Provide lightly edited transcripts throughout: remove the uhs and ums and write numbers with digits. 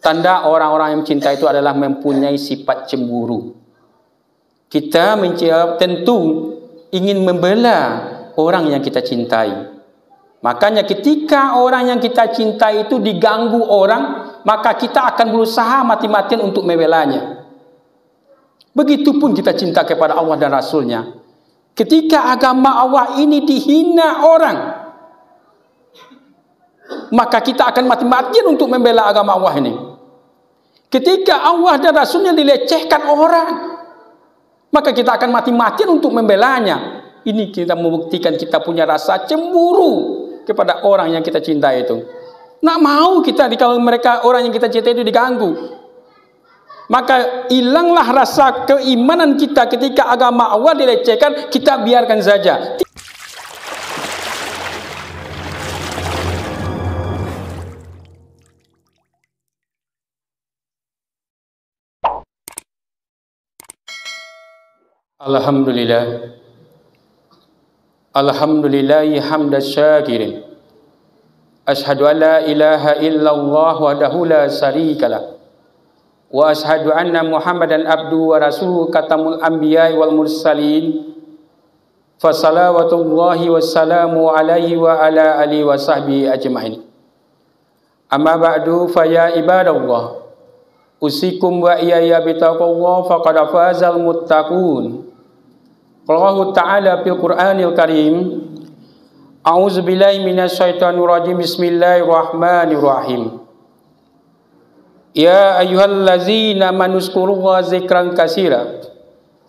Tanda orang-orang yang mencinta itu adalah mempunyai sifat cemburu. Kita tentu ingin membela orang yang kita cintai. Makanya ketika orang yang kita cintai itu diganggu orang, maka kita akan berusaha mati-matian untuk membelanya. Begitupun kita cinta kepada Allah dan Rasulnya. Ketika agama Allah ini dihina orang, maka kita akan mati-matian untuk membela agama Allah ini. Ketika Allah dan Rasulnya dilecehkan orang, maka kita akan mati-matian untuk membelanya. Ini kita membuktikan kita punya rasa cemburu kepada orang yang kita cintai itu. Nak mau kita kalau mereka orang yang kita cintai itu diganggu. Maka hilanglah rasa keimanan kita ketika agama Allah dilecehkan, kita biarkan saja. Alhamdulillah. Alhamdulillahi hamdas syakirin. Ashhadu an la ilaha illallah wahdahu la syarikalah. Wa ashhadu anna Muhammadan abduhu wa rasuluhu katamul anbiya'i wal mursalin. Fa salawatullahi wassalamu alaihi wa ala alihi wa sahbihi ajma'in. Amma ba'du fa ya ibadallah. Usikum wa iyaya bitaqwallah faqad fazal muttaqun. Allah Ta'ala fil Qur'anil Karim. A'udzu billahi minasyaitonir rajim. Bismillahirrahmanirrahim. Ya ayyuhallazina manuzkurullaha dzikran katsira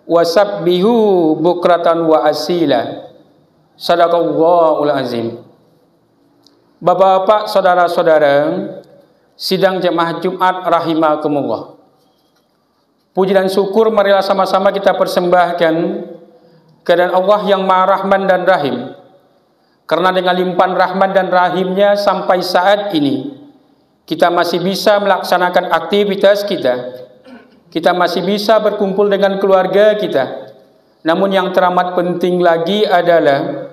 wasabbihu bukratan wa asila. Shadaqallahul azim. Bapak-bapak, saudara-saudara, sidang jemaah Jumat rahimakumullah. Puji dan syukur marilah sama-sama kita persembahkan kepada Allah yang Maha Rahman dan Rahim. Karena dengan limpahan rahman dan rahimnya sampai saat ini kita masih bisa melaksanakan aktivitas kita. Kita masih bisa berkumpul dengan keluarga kita. Namun yang teramat penting lagi adalah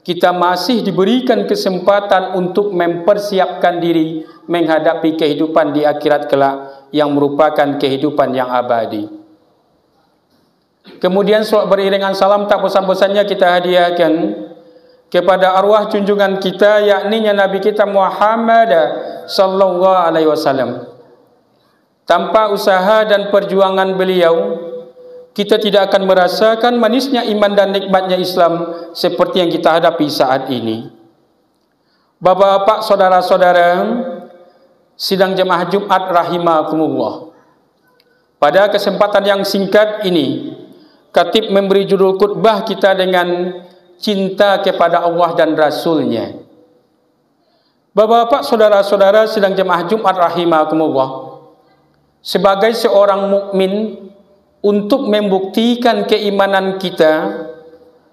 kita masih diberikan kesempatan untuk mempersiapkan diri menghadapi kehidupan di akhirat kelak yang merupakan kehidupan yang abadi. Kemudian beriringan salam tak bosan-bosannya kita hadiahkan kepada arwah junjungan kita, yakni Nabi kita Muhammad sallallahu alaihi wasallam. Tanpa usaha dan perjuangan beliau, kita tidak akan merasakan manisnya iman dan nikmatnya Islam seperti yang kita hadapi saat ini. Bapak-bapak, saudara-saudara, sidang jemaah Jumat rahimakumullah. Pada kesempatan yang singkat ini, Khatib memberi judul khutbah kita dengan cinta kepada Allah dan Rasulnya. Bapak-bapak, saudara-saudara, sidang jemaah Jumat rahimakumullah. Sebagai seorang mukmin, untuk membuktikan keimanan kita,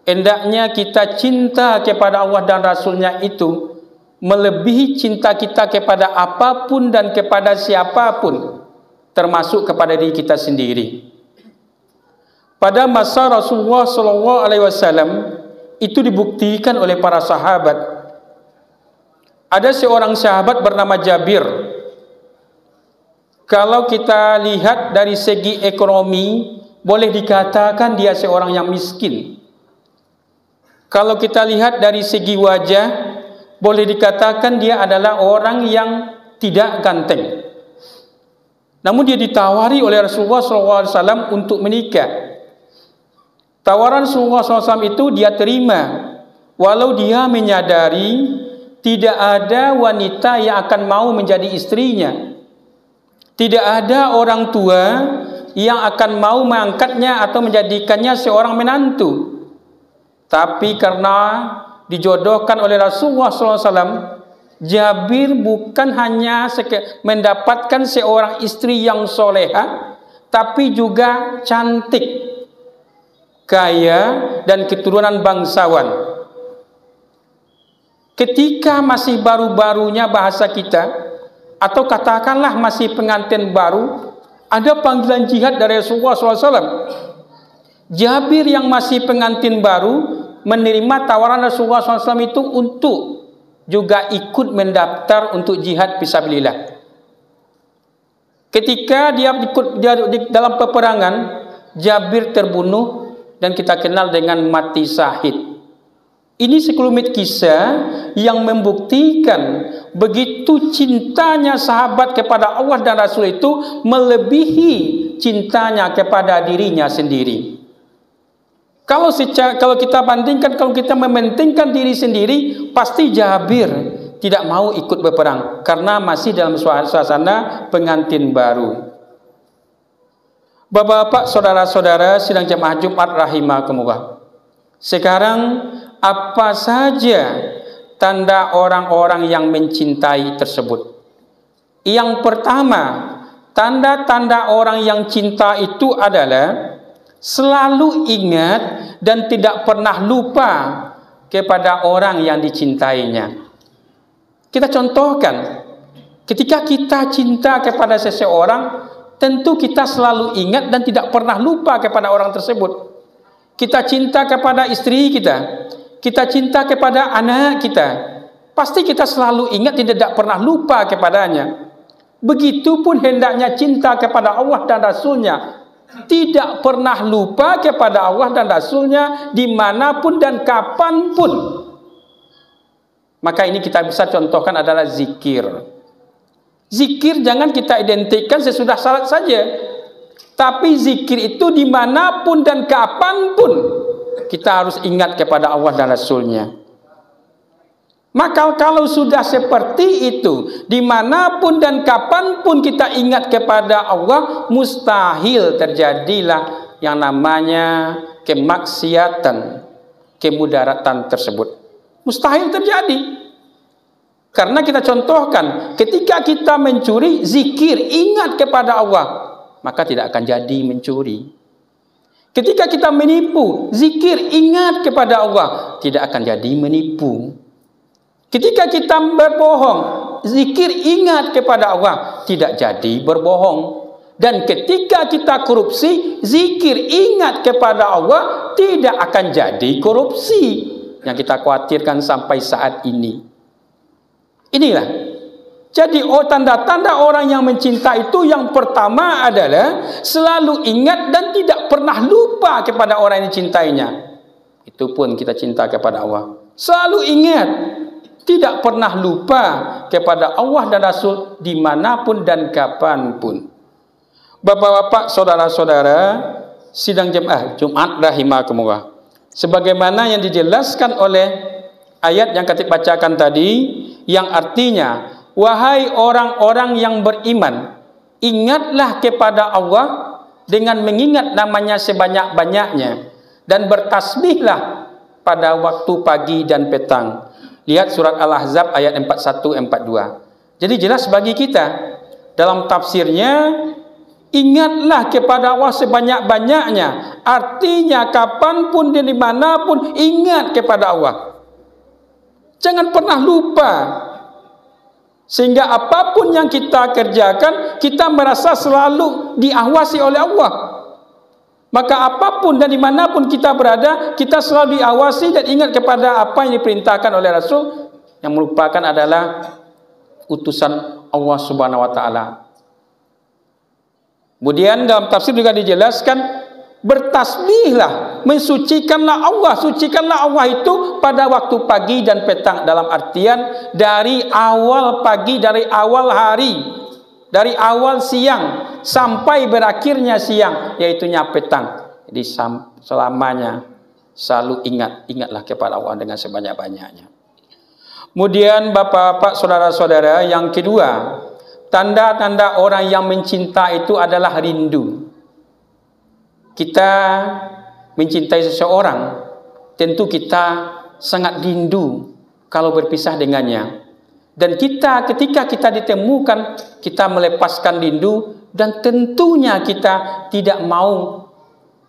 hendaknya kita cinta kepada Allah dan Rasulnya itu melebihi cinta kita kepada apapun dan kepada siapapun, termasuk kepada diri kita sendiri. Pada masa Rasulullah SAW itu dibuktikan oleh para sahabat. Ada seorang sahabat bernama Jabir. Kalau kita lihat dari segi ekonomi, boleh dikatakan dia seorang yang miskin. Kalau kita lihat dari segi wajah, boleh dikatakan dia adalah orang yang tidak ganteng. Namun dia ditawari oleh Rasulullah SAW untuk menikah. Tawaran Rasulullah SAW itu dia terima, walau dia menyadari tidak ada wanita yang akan mau menjadi istrinya. Tidak ada orang tua yang akan mau mengangkatnya atau menjadikannya seorang menantu. Tapi karena dijodohkan oleh Rasulullah SAW, Jabir bukan hanya mendapatkan seorang istri yang soleha, tapi juga cantik, kaya, dan keturunan bangsawan. Ketika masih baru-barunya bahasa kita, atau katakanlah masih pengantin baru, ada panggilan jihad dari Rasulullah SAW. Jabir yang masih pengantin baru menerima tawaran Rasulullah SAW itu untuk juga ikut mendaftar untuk jihad fisabilillah. Ketika dia di dalam peperangan, Jabir terbunuh dan kita kenal dengan mati syahid. Ini sekelumit kisah yang membuktikan begitu cintanya sahabat kepada Allah dan Rasul itu melebihi cintanya kepada dirinya sendiri. Kalau kita bandingkan, kalau kita mementingkan diri sendiri, pasti Jabir tidak mau ikut berperang karena masih dalam suasana pengantin baru. Bapak-bapak, saudara-saudara sidang jemaah Jumat rahimakumullah. Sekarang apa saja tanda orang-orang yang mencintai tersebut? Yang pertama, tanda-tanda orang yang cinta itu adalah selalu ingat dan tidak pernah lupa kepada orang yang dicintainya. Kita contohkan, ketika kita cinta kepada seseorang, tentu kita selalu ingat dan tidak pernah lupa kepada orang tersebut. Kita cinta kepada istri kita cinta kepada anak kita, pasti kita selalu ingat dan tidak pernah lupa kepadanya. Begitupun hendaknya cinta kepada Allah dan Rasulnya, tidak pernah lupa kepada Allah dan Rasulnya dimanapun dan kapanpun. Maka ini kita bisa contohkan adalah zikir. Zikir jangan kita identikkan sesudah salat saja, tapi zikir itu dimanapun dan kapanpun kita harus ingat kepada Allah dan Rasulnya. Maka kalau sudah seperti itu, dimanapun dan kapanpun kita ingat kepada Allah, mustahil terjadilah yang namanya kemaksiatan, kemudaratan tersebut. Mustahil terjadi. Karena kita contohkan, ketika kita mencuri, zikir, ingat kepada Allah, maka tidak akan jadi mencuri. Ketika kita menipu, zikir, ingat kepada Allah, tidak akan jadi menipu. Ketika kita berbohong, zikir, ingat kepada Allah, tidak jadi berbohong. Dan ketika kita korupsi, zikir, ingat kepada Allah, tidak akan jadi korupsi yang kita khawatirkan sampai saat ini. Inilah. Jadi tanda-tanda orang yang mencinta itu yang pertama adalah selalu ingat dan tidak pernah lupa kepada orang yang dicintainya. Itu pun kita cinta kepada Allah. Selalu ingat, tidak pernah lupa kepada Allah dan Rasul dimanapun dan kapanpun. Bapak-bapak, saudara-saudara sidang jemaah Jumat rahimakumullah. Sebagaimana yang dijelaskan oleh ayat yang kita bacakan tadi, yang artinya, wahai orang-orang yang beriman, ingatlah kepada Allah dengan mengingat namanya sebanyak-banyaknya, dan bertasbihlah pada waktu pagi dan petang. Lihat surat Al-Ahzab ayat 41-42. Jadi jelas bagi kita, dalam tafsirnya, ingatlah kepada Allah sebanyak-banyaknya. Artinya kapanpun dan dimanapun ingat kepada Allah. Jangan pernah lupa. Sehingga apapun yang kita kerjakan, kita merasa selalu diawasi oleh Allah. Maka apapun dan dimanapun kita berada, kita selalu diawasi dan ingat kepada apa yang diperintahkan oleh Rasul, yang merupakan adalah utusan Allah Subhanahu wa Ta'ala. Kemudian dalam tafsir juga dijelaskan, bertasbihlah, mensucikanlah Allah. Sucikanlah Allah itu pada waktu pagi dan petang, dalam artian dari awal pagi, dari awal hari, dari awal siang sampai berakhirnya siang, yaitu petang. Jadi selamanya selalu ingatlah kepada Allah dengan sebanyak-banyaknya. Kemudian bapak-bapak, saudara-saudara, yang kedua, tanda-tanda orang yang mencinta itu adalah rindu. Kita mencintai seseorang, tentu kita sangat rindu kalau berpisah dengannya. Dan ketika kita ditemukan, kita melepaskan rindu, dan tentunya kita tidak mau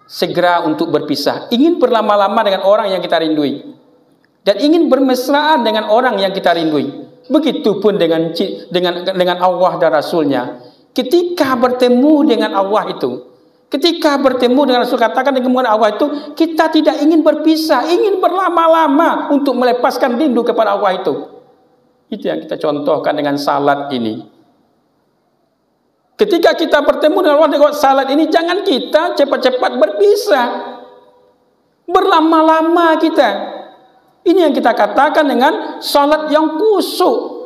segera untuk berpisah. Ingin berlama-lama dengan orang yang kita rindui, dan ingin bermesraan dengan orang yang kita rindui. Begitupun dengan Allah dan Rasulnya. Ketika bertemu dengan Allah itu, ketika bertemu dengan Rasul, katakan dengan Allah itu, kita tidak ingin berpisah, ingin berlama-lama untuk melepaskan rindu kepada Allah itu. Itu yang kita contohkan dengan salat ini. Ketika kita bertemu dengan Allah lewat salat ini, jangan kita cepat-cepat berpisah, berlama-lama kita. Ini yang kita katakan dengan salat yang khusyuk.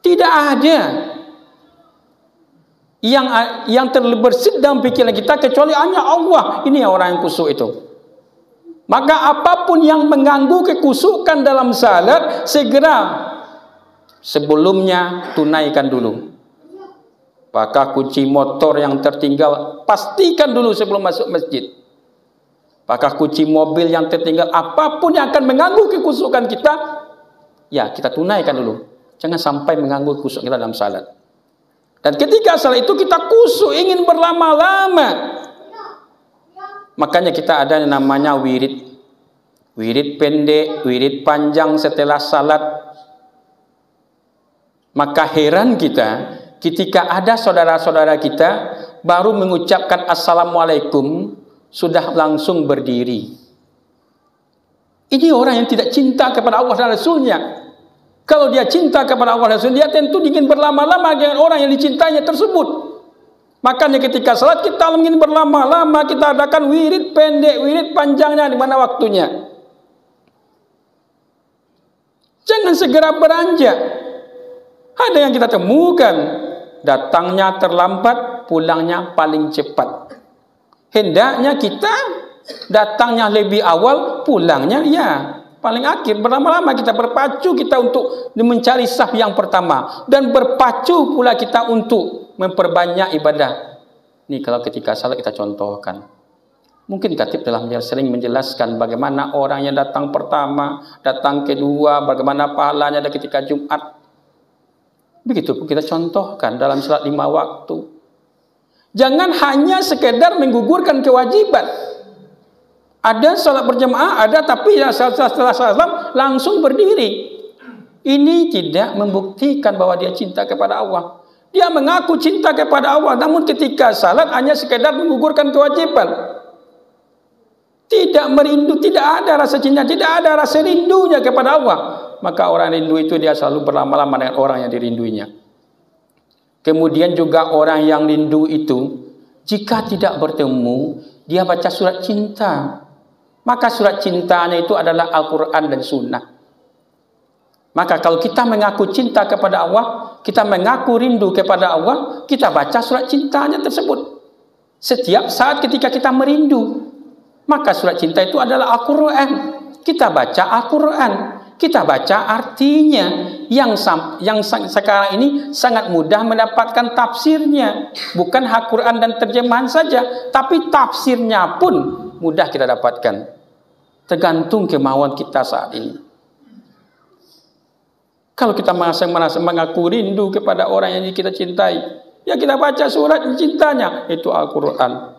Tidak ada yang terbersit dalam pikiran kita kecuali hanya Allah. Ini orang yang khusyuk itu. Maka apapun yang mengganggu kekhusyukan dalam salat, segera sebelumnya tunaikan dulu. Apakah kunci motor yang tertinggal, pastikan dulu sebelum masuk masjid. Apakah kunci mobil yang tertinggal, apapun yang akan mengganggu kekhusyukan kita, ya kita tunaikan dulu. Jangan sampai mengganggu khusyuk kita dalam salat. Dan ketika salat itu kita khusyuk, ingin berlama-lama, makanya kita ada yang namanya wirid. Wirid pendek, wirid panjang setelah salat. Maka heran kita ketika ada saudara-saudara kita baru mengucapkan assalamualaikum sudah langsung berdiri. Ini orang yang tidak cinta kepada Allah dan Rasulnya. Kalau dia cinta kepada Allah dan Rasul, dia tentu ingin berlama-lama dengan orang yang dicintainya tersebut. Makanya ketika salat kita ingin berlama-lama, kita adakan wirid pendek, wirid panjangnya di mana waktunya. Jangan segera beranjak. Ada yang kita temukan, datangnya terlambat, pulangnya paling cepat. Hendaknya kita datangnya lebih awal, pulangnya ya paling akhir. Berlama-lama kita berpacu kita untuk mencari saf yang pertama, dan berpacu pula kita untuk memperbanyak ibadah. Ini kalau ketika salat kita contohkan. Mungkin khatib telah sering menjelaskan bagaimana orang yang datang pertama, datang kedua, bagaimana pahalanya ada ketika Jumat. Begitu pun kita contohkan dalam salat 5 waktu. Jangan hanya sekedar menggugurkan kewajiban. Ada salat berjamaah, ada, tapi ya setelah salam langsung berdiri. Ini tidak membuktikan bahwa dia cinta kepada Allah. Dia mengaku cinta kepada Allah, namun ketika salat hanya sekedar menggugurkan kewajiban. Tidak merindu, tidak ada rasa cinta, tidak ada rasa rindunya kepada Allah. Maka orang rindu itu dia selalu berlama-lama dengan orang yang dirinduinya. Kemudian juga orang yang rindu itu, jika tidak bertemu, dia baca surat cinta. Maka surat cintanya itu adalah Al-Quran dan Sunnah. Maka kalau kita mengaku cinta kepada Allah, kita mengaku rindu kepada Allah, kita baca surat cintanya tersebut. Setiap saat ketika kita merindu, maka surat cinta itu adalah Al-Quran. Kita baca Al-Quran, kita baca artinya. Yang sekarang ini sangat mudah mendapatkan tafsirnya. Bukan Al-Quran dan terjemahan saja, tapi tafsirnya pun mudah kita dapatkan. Tergantung kemauan kita saat ini. Kalau kita merasa mengaku rindu kepada orang yang kita cintai, ya kita baca surat cintanya, itu Al-Quran.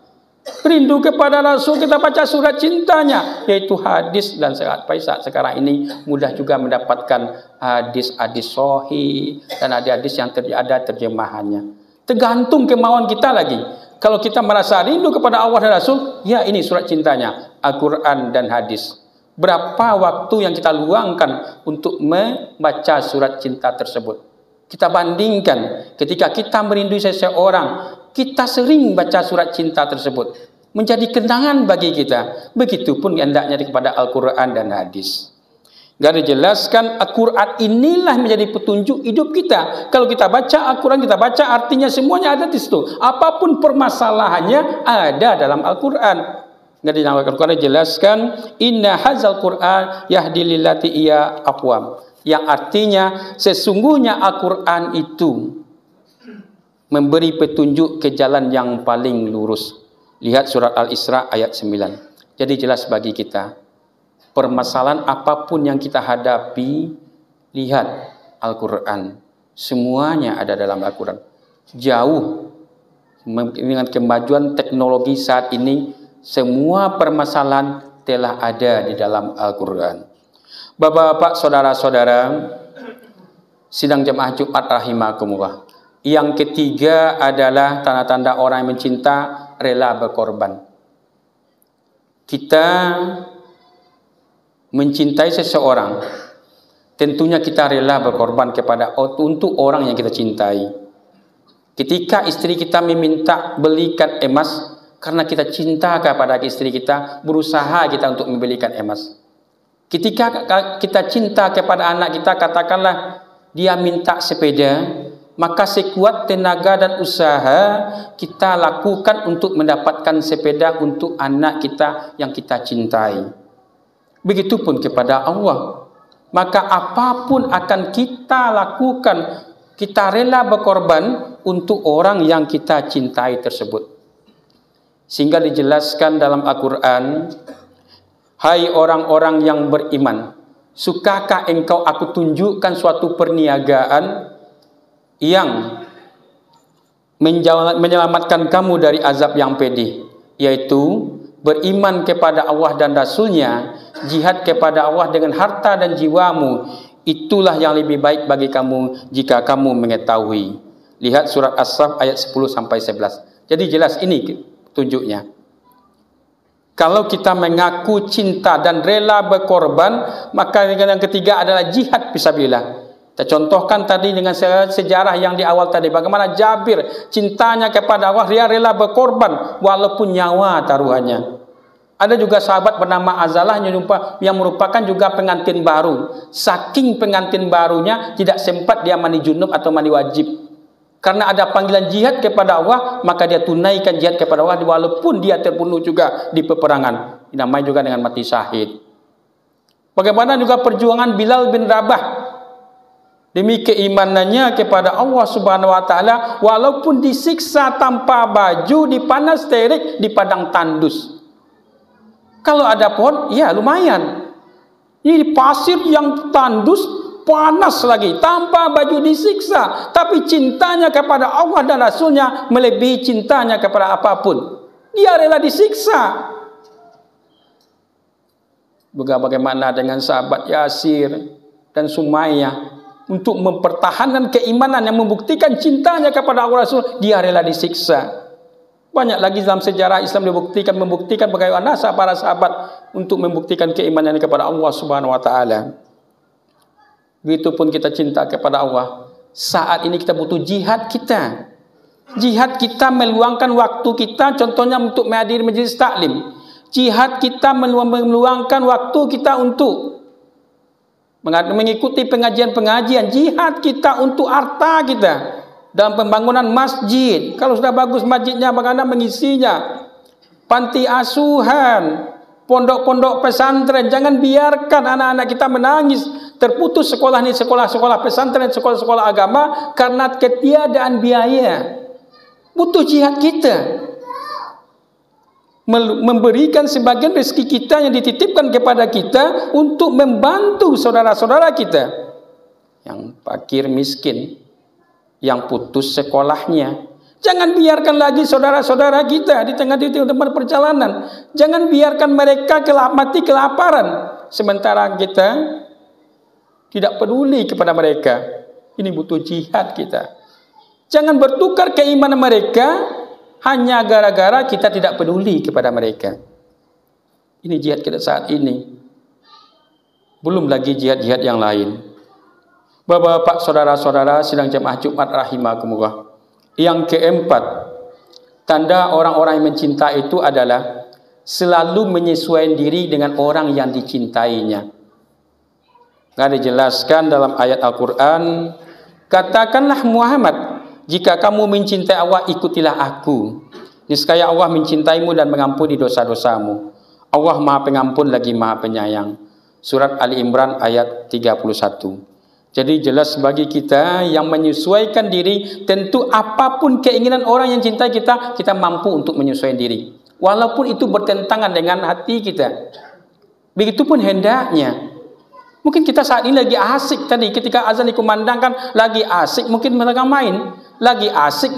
Rindu kepada Rasul, kita baca surat cintanya, yaitu hadis. Dan saat sekarang ini mudah juga mendapatkan hadis-hadis sahih dan hadis yang ada terjemahannya. Tergantung kemauan kita lagi. Kalau kita merasa rindu kepada Allah dan Rasul, ya ini surat cintanya, Al-Quran dan hadis. Berapa waktu yang kita luangkan untuk membaca surat cinta tersebut? Kita bandingkan ketika kita merindui seseorang, kita sering baca surat cinta tersebut, menjadi kenangan bagi kita. Begitupun hendaknya kepada Al-Quran dan hadis. Gak dijelaskan Al-Quran inilah menjadi petunjuk hidup kita. Kalau kita baca Al-Quran, kita baca artinya, semuanya ada di situ. Apapun permasalahannya ada dalam Al-Quran. Gak dijelaskan inna hazal Quran yahdi lillati iya aqwam, yang artinya sesungguhnya Al-Quran itu memberi petunjuk ke jalan yang paling lurus. Lihat surat Al-Isra ayat 9. Jadi jelas bagi kita, permasalahan apapun yang kita hadapi, lihat Al-Quran. Semuanya ada dalam Al-Quran. Jauh dengan kemajuan teknologi saat ini, semua permasalahan telah ada di dalam Al-Quran. Bapak-bapak, saudara-saudara, sidang jemaah Jumat rahimakumullah. Yang ketiga adalah tanda-tanda orang yang mencinta, rela berkorban. Kita mencintai seseorang, tentunya kita rela berkorban untuk orang yang kita cintai. Ketika istri kita meminta belikan emas, karena kita cinta kepada istri kita, berusaha kita untuk membelikan emas. Ketika kita cinta kepada anak kita, katakanlah dia minta sepeda, maka sekuat tenaga dan usaha kita lakukan untuk mendapatkan sepeda untuk anak kita yang kita cintai. Begitupun kepada Allah. Maka apapun akan kita lakukan, kita rela berkorban untuk orang yang kita cintai tersebut. Sehingga dijelaskan dalam Al-Quran, hai orang-orang yang beriman, sukakah engkau aku tunjukkan suatu perniagaan yang menyelamatkan kamu dari azab yang pedih, yaitu beriman kepada Allah dan Rasulnya, jihad kepada Allah dengan harta dan jiwamu. Itulah yang lebih baik bagi kamu jika kamu mengetahui. Lihat surat As-Saff ayat 10-11. Jadi jelas ini tunjuknya. Kalau kita mengaku cinta dan rela berkorban, maka yang ketiga adalah jihad fisabilillah. Kita contohkan tadi dengan sejarah yang di awal tadi, bagaimana Jabir cintanya kepada Allah, dia rela berkorban walaupun nyawa taruhannya. Ada juga sahabat bernama Azalah yang merupakan juga pengantin baru. Saking pengantin barunya tidak sempat dia mandi junub atau mandi wajib. Karena ada panggilan jihad kepada Allah, maka dia tunaikan jihad kepada Allah walaupun dia terbunuh juga di peperangan. Namanya juga dengan mati syahid. Bagaimana juga perjuangan Bilal bin Rabah. Demi keimanannya kepada Allah Subhanahu wa taala, walaupun disiksa tanpa baju, dipanas terik di padang tandus. Kalau ada pohon, ya lumayan. Ini pasir yang tandus, panas lagi, tanpa baju disiksa. Tapi cintanya kepada Allah dan Rasulnya melebihi cintanya kepada apapun. Dia rela disiksa. Bagaimana dengan sahabat Yasir dan Sumayyah, untuk mempertahankan keimanan yang membuktikan cintanya kepada Allah Rasul, dia rela disiksa. Banyak lagi dalam sejarah Islam membuktikan bagaimana para sahabat untuk membuktikan keimanannya kepada Allah Subhanahu wa taala. Begitupun kita cinta kepada Allah. Saat ini kita butuh jihad kita. Jihad kita meluangkan waktu kita, contohnya untuk menghadiri majelis taklim. Jihad kita meluangkan waktu kita untuk mengikuti pengajian-pengajian. Jihad kita untuk harta kita dalam pembangunan masjid. Kalau sudah bagus masjidnya, bagaimana mengisinya? Panti asuhan, pondok-pondok pesantren. Jangan biarkan anak-anak kita menangis terputus sekolah ini, sekolah-sekolah pesantren, sekolah-sekolah agama karena ketiadaan biaya. Butuh jihad kita, memberikan sebagian rezeki kita yang dititipkan kepada kita untuk membantu saudara-saudara kita yang fakir miskin, yang putus sekolahnya. Jangan biarkan lagi saudara-saudara kita di tengah tempat perjalanan. Jangan biarkan mereka mati kelaparan, sementara kita tidak peduli kepada mereka. Ini butuh jihad kita. Jangan bertukar keimanan mereka hanya gara-gara kita tidak peduli kepada mereka. Ini jihad kita saat ini. Belum lagi jihad-jihad yang lain. Bapak-bapak, saudara-saudara sidang jemaah Jumat rahimakumullah. Yang keempat, tanda orang-orang yang mencinta itu adalah selalu menyesuaikan diri dengan orang yang dicintainya. Nah, dijelaskan dalam ayat Al-Quran, katakanlah Muhammad, jika kamu mencintai Allah, ikutilah aku. Niscaya Allah mencintaimu dan mengampuni dosa-dosamu. Allah Maha Pengampun lagi Maha Penyayang. Surat Ali Imran ayat 31. Jadi jelas bagi kita yang menyesuaikan diri, tentu apapun keinginan orang yang cintai kita, kita mampu untuk menyesuaikan diri. Walaupun itu bertentangan dengan hati kita. Begitupun hendaknya. Mungkin kita saat ini lagi asik tadi, ketika azan dikumandangkan, lagi asik mungkin mereka main. Lagi asik,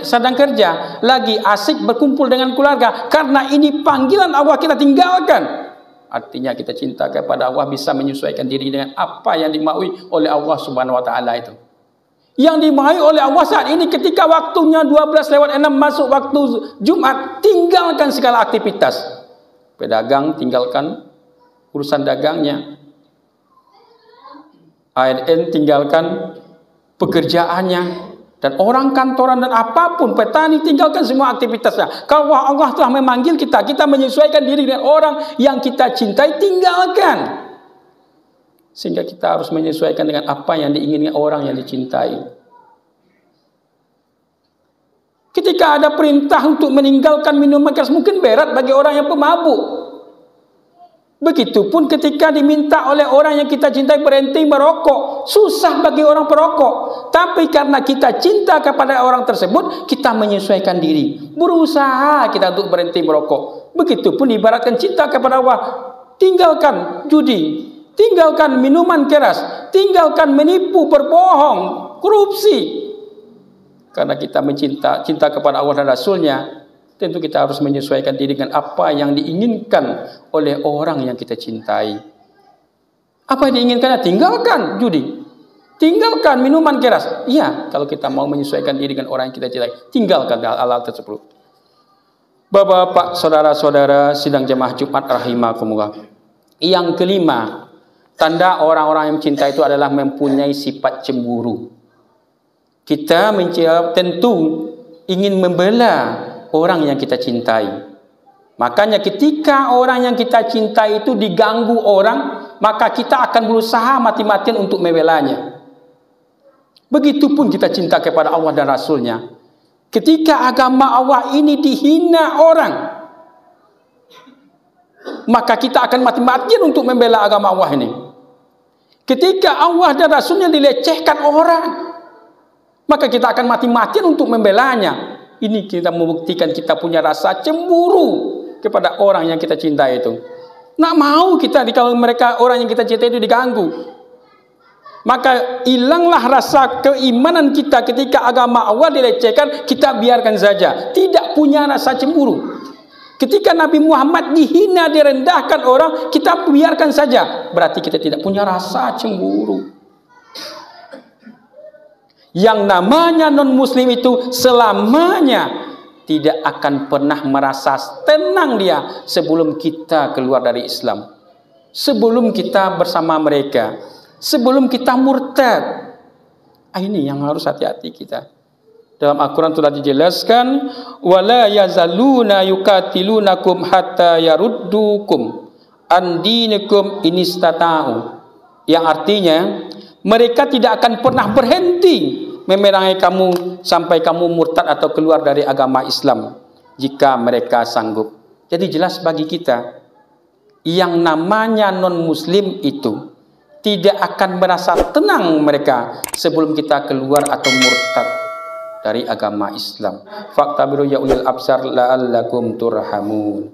sedang kerja. Lagi asik berkumpul dengan keluarga. Karena ini panggilan Allah, kita tinggalkan. Artinya kita cinta kepada Allah bisa menyesuaikan diri dengan apa yang dimaui oleh Allah Subhanahu wa taala itu. Yang dimaui oleh Allah saat ini ketika waktunya 12:06 masuk waktu Jumat, tinggalkan segala aktivitas. Pedagang tinggalkan urusan dagangnya. ASN tinggalkan pekerjaannya. Dan orang kantoran dan apapun, petani, tinggalkan semua aktivitasnya. Kalau Allah telah memanggil kita, kita menyesuaikan diri dengan orang yang kita cintai, tinggalkan. Sehingga kita harus menyesuaikan dengan apa yang diinginkan orang yang dicintai. Ketika ada perintah untuk meninggalkan minuman keras, mungkin berat bagi orang yang pemabuk. Begitupun ketika diminta oleh orang yang kita cintai berhenti merokok, susah bagi orang perokok. Tapi karena kita cinta kepada orang tersebut, kita menyesuaikan diri, berusaha kita untuk berhenti merokok. Begitupun ibaratkan cinta kepada Allah, tinggalkan judi, tinggalkan minuman keras, tinggalkan menipu, berbohong, korupsi. Karena kita cinta kepada Allah dan Rasulnya, tentu kita harus menyesuaikan diri dengan apa yang diinginkan oleh orang yang kita cintai. Apa yang diinginkannya? Tinggalkan judi, tinggalkan minuman keras. Iya, kalau kita mau menyesuaikan diri dengan orang yang kita cintai, tinggalkan hal-hal tersebut. Bapak-bapak, saudara-saudara sidang jemaah Jumat rahimakumullah. Yang kelima, tanda orang-orang yang mencinta itu adalah mempunyai sifat cemburu. Kita tentu ingin membela orang yang kita cintai. Makanya ketika orang yang kita cintai itu diganggu orang, maka kita akan berusaha mati-matian untuk membelanya. Begitupun kita cinta kepada Allah dan Rasulnya. Ketika agama Allah ini dihina orang, maka kita akan mati-matian untuk membela agama Allah ini. Ketika Allah dan Rasulnya dilecehkan orang, maka kita akan mati-matian untuk membelanya. Ini kita membuktikan kita punya rasa cemburu kepada orang yang kita cintai itu. Nak mau kita kalau mereka orang yang kita cintai itu diganggu. Maka hilanglah rasa keimanan kita ketika agama Allah dilecehkan, kita biarkan saja. Tidak punya rasa cemburu. Ketika Nabi Muhammad dihina, direndahkan orang, kita biarkan saja. Berarti kita tidak punya rasa cemburu. Yang namanya non-muslim itu selamanya tidak akan pernah merasa tenang dia sebelum kita keluar dari Islam, sebelum kita bersama mereka, sebelum kita murtad. Ini yang harus hati-hati kita. Dalam Al-Quran telah dijelaskan, wala yazaluna yukatilunakum hatta yaruddukum an dinikum inistata'u. Yang artinya, mereka tidak akan pernah berhenti memerangi kamu sampai kamu murtad atau keluar dari agama Islam jika mereka sanggup. Jadi jelas bagi kita, yang namanya non-muslim itu tidak akan merasa tenang mereka sebelum kita keluar atau murtad dari agama Islam. Faktabiru ya ulil absar la'allakum turhamun.